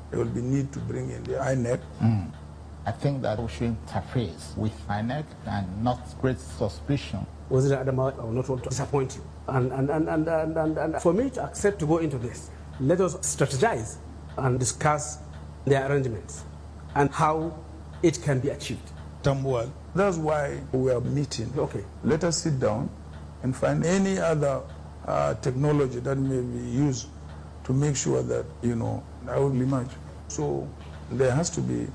there will be need to bring in the INEC. I think that we should interface with INEC and not create suspicion. Wazir Adama, I will not want to disappoint you. And for me to accept to go into this, let us strategize and discuss the arrangements and how it can be achieved. Tambuwal. That's why we are meeting. Okay. Let us sit down and find any other technology that may be used to make sure that, that will emerge. So there has to be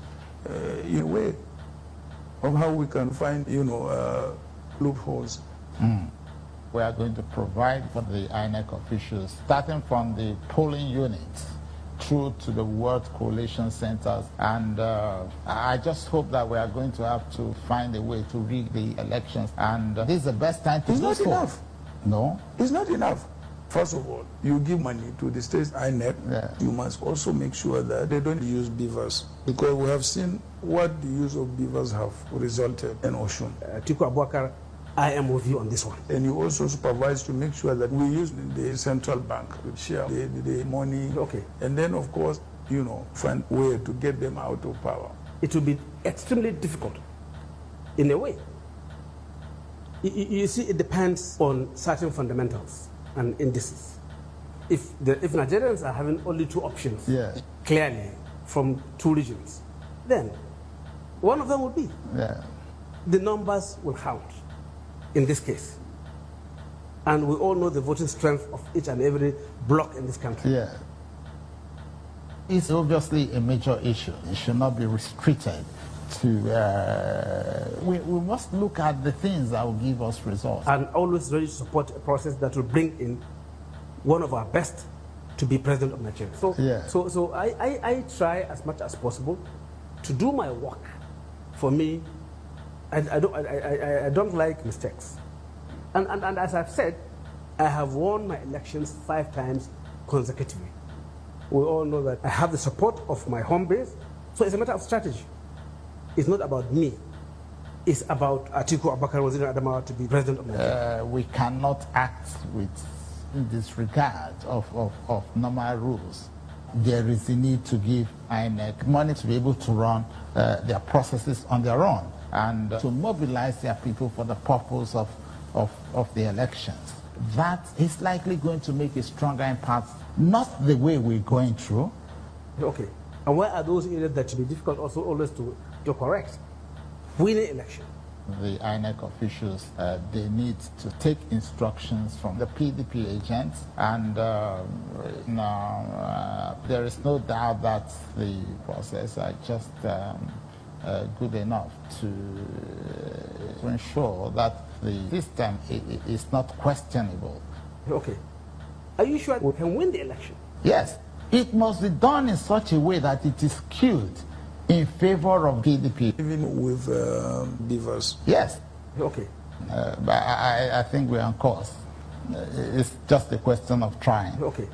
a way of how we can find, loopholes. We are going to provide for the INEC officials, starting from the polling units through to the World Coalition Centers. And I just hope that we are going to have to find a way to rig the elections. And this is the best time to do so. It's not enough. No? It's not enough. First of all, you give money to the state's INEC. Yeah. You must also make sure that they don't use beavers, because we have seen what the use of beavers have resulted in Oshun. Atiku Abubakar, I am with you on this one. And you also supervise to make sure that we use the central bank to share the money. Okay. And then, of course, find a way to get them out of power. It will be extremely difficult, in a way. You see, it depends on certain fundamentals and indices. If Nigerians are having only two options, clearly, from two regions, then one of them will be. The numbers will count in this case. And we all know the voting strength of each and every bloc in this country. It's obviously a major issue. It should not be restricted to... we must look at the things that will give us results. And always ready to support a process that will bring in one of our best to be president of Nigeria. So I try as much as possible to do my work. For me, I don't like mistakes. And as I've said, I have won my elections 5 times consecutively. We all know that I have the support of my home base, so it's a matter of strategy. It's not about me. It's about Atiku Abubakar Wazir Adamawa to be president of Nigeria. We cannot act with disregard of normal rules. There is a need to give INEC money to be able to run their processes on their own and to mobilize their people for the purpose of the elections. That is likely going to make a stronger impact, not the way we're going through. Okay. And where are those areas that should be difficult also always to correct? Winning election. The INEC officials, they need to take instructions from the PDP agents, and there is no doubt that the process are just good enough to ensure that the system is not questionable. Okay. Are you sure we can win the election? Yes. It must be done in such a way that it is skewed in favor of PDP. Even with beavers? Yes. Okay. But I think we're on course. It's just a question of trying. Okay.